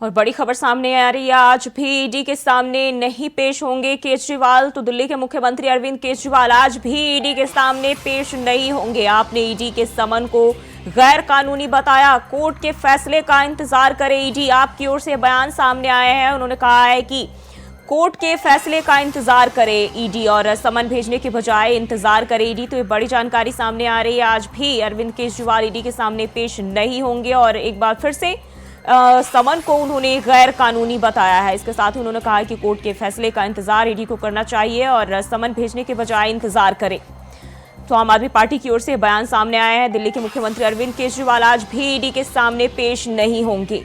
और बड़ी खबर सामने आ रही है, आज भी ईडी के सामने नहीं पेश होंगे केजरीवाल। तो दिल्ली के मुख्यमंत्री अरविंद केजरीवाल आज भी ईडी के सामने पेश नहीं होंगे। आपने ईडी के समन को गैर कानूनी बताया, कोर्ट के फैसले का इंतजार करे ईडी। आपकी ओर से बयान सामने आए हैं, उन्होंने कहा है कि कोर्ट के फैसले का इंतजार करे ईडी और समन भेजने के बजाय इंतजार करे ईडी। तो ये बड़ी जानकारी सामने आ रही है, आज भी अरविंद केजरीवाल ईडी के सामने पेश नहीं होंगे और एक बार फिर से समन को उन्होंने गैर कानूनी बताया है। इसके साथ ही उन्होंने कहा कि कोर्ट के फैसले का इंतजार ईडी को करना चाहिए और समन भेजने के बजाय इंतजार करे। तो आम आदमी पार्टी की ओर से बयान सामने आया है, दिल्ली के मुख्यमंत्री अरविंद केजरीवाल आज भी ईडी के सामने पेश नहीं होंगे।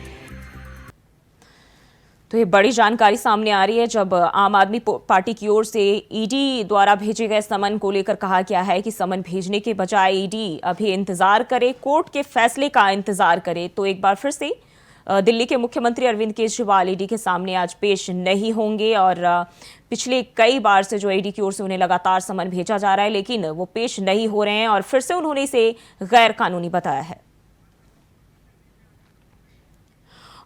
तो ये बड़ी जानकारी सामने आ रही है, जब आम आदमी पार्टी की ओर से ईडी द्वारा भेजे गए समन को लेकर कहा गया है कि समन भेजने के बजाय ईडी अभी इंतजार करे, कोर्ट के फैसले का इंतजार करे। तो एक बार फिर से दिल्ली के मुख्यमंत्री अरविंद केजरीवाल ईडी के सामने आज पेश नहीं होंगे और पिछले कई बार से जो ईडी की ओर से उन्हें लगातार समन भेजा जा रहा है, लेकिन वो पेश नहीं हो रहे हैं और फिर से उन्होंने इसे गैर कानूनी बताया है।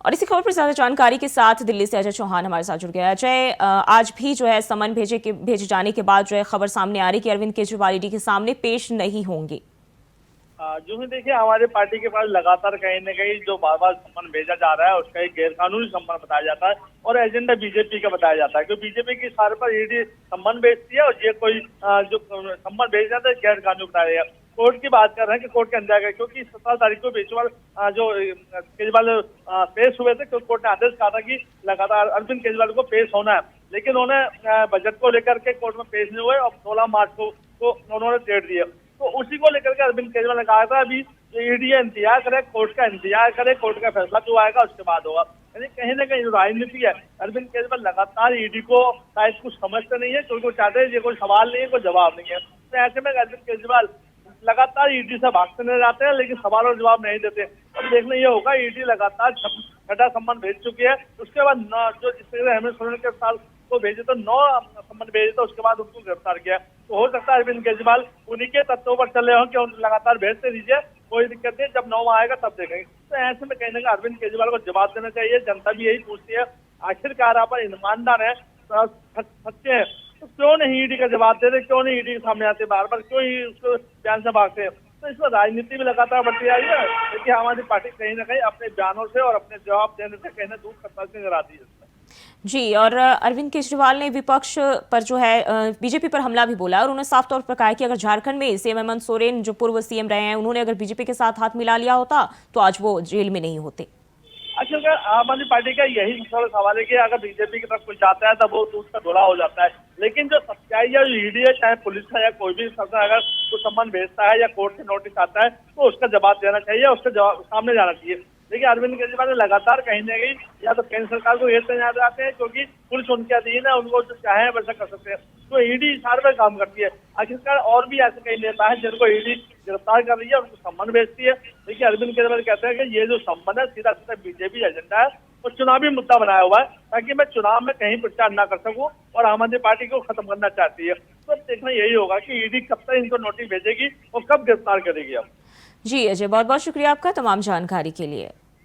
और इसी खबर पर ज्यादा जानकारी के साथ दिल्ली से अजय चौहान हमारे साथ जुड़ गया। अजय, आज भी जो है समन भेजे जाने के बाद जो है खबर सामने आ रही कि अरविंद केजरीवाल ईडी के सामने पेश नहीं होंगे। जो है देखिए, हमारे पार्टी के पास लगातार कहीं न कहीं जो बार बार सम्मन भेजा जा रहा है उसका एक गैर कानूनी सम्मन बताया जाता है और एजेंडा बीजेपी का बताया जाता है, क्योंकि बीजेपी की सारे पर ईडी सम्मन भेजती है और ये कोई जो सम्मन भेज जाता है गैर कानूनी बताया जाएगा। कोर्ट की बात कर रहे हैं कि कोर्ट के अंदर गए, क्योंकि 17 तारीख को केजरीवाल पेश हुए थे, क्योंकि कोर्ट ने आदेश कहा था कि लगातार अरविंद केजरीवाल को पेश होना है, लेकिन उन्होंने बजट को लेकर के कोर्ट में पेश नहीं हुए और 16 मार्च को उन्होंने डेट दिया। तो उसी को लेकर के अरविंद केजरीवाल ने कहा था अभी ईडी इंतजार करे, कोर्ट का इंतजार करे, कोर्ट का फैसला जो आएगा उसके बाद होगा। यानी कहीं ना कहीं राजनीति है, अरविंद केजरीवाल लगातार ईडी को शायद कुछ समझते नहीं है, क्योंकि वो चाहते हैं ये कोई सवाल नहीं है, कोई जवाब नहीं है। तो ऐसे में अरविंद केजरीवाल लगातार ईडी से भागते नजर आते हैं, लेकिन सवाल और जवाब नहीं देते। अब देखना ये होगा, ईडी लगातार छठा सम्मन भेज चुकी है, उसके बाद जो जिस तरह हेमंत सोरेन के साथ को भेजे तो 9 सम्मन भेजे तो उसके बाद उनको गिरफ्तार किया। तो हो सकता है अरविंद केजरीवाल उन्हीं के तत्वों पर चले हों कि उन्हें लगातार भेजते दीजिए, कोई दिक्कत नहीं, जब 9 आएगा तब देखेंगे। तो ऐसे में कहीं ना कहीं अरविंद केजरीवाल को जवाब देना चाहिए। जनता भी यही पूछती है, आखिरकार आप ईमानदार है, सच्चे हैं, तो क्यों नहीं ईडी का जवाब देते, क्यों नहीं ईडी के सामने आते, बार बार क्यों ही उसको बयान से भागते हैं। तो इसमें राजनीति भी लगातार बढ़ती जा रही है, क्योंकि हमारी पार्टी कहीं ना कहीं अपने बयानों से और अपने जवाब देने से कहीं ना दूर खतरा नजर आती है जी। और अरविंद केजरीवाल ने विपक्ष पर जो है बीजेपी पर हमला भी बोला और उन्होंने साफ तौर पर कहा कि अगर झारखंड में सीएम हेमंत सोरेन जो पूर्व सीएम रहे हैं, उन्होंने अगर बीजेपी के साथ हाथ मिला लिया होता तो आज वो जेल में नहीं होते। अच्छा, आम आदमी पार्टी का यही सवाल है कि अगर बीजेपी की तरफ कुछ जाता है तब वो दूध का धोला हो जाता है, लेकिन जो सच्चाई है, जो ईडी है, चाहे पुलिस है या कोई भी संस्था, अगर कुछ सम्मन भेजता है या कोर्ट से नोटिस आता है तो उसका जवाब देना चाहिए, उसका जवाब सामने जाना चाहिए। लेकिन अरविंद केजरीवाल ने लगातार कहीं ना कहीं या तो केंद्र सरकार को घेरते नजर आते हैं, क्योंकि पुलिस उनके अधीन है, उनको जो चाहे वैसा कर सकते हैं। तो ईडी इशारे पर काम करती है। आखिरकार और भी ऐसे कई नेता है जिनको ईडी गिरफ्तार कर रही है, उनको सम्मन भेजती है। देखिए, अरविंद केजरीवाल कहते हैं कि ये जो सम्मन है सीधा सीधा बीजेपी एजेंडा है और चुनावी मुद्दा बनाया हुआ है, ताकि मैं चुनाव में कहीं प्रचार न कर सकूं और आम आदमी पार्टी को खत्म करना चाहती है। तो देखना यही होगा कि ईडी कब तक इनको नोटिस भेजेगी और कब गिरफ्तार करेगी। अब जी अजय, बहुत बहुत शुक्रिया आपका तमाम जानकारी के लिए।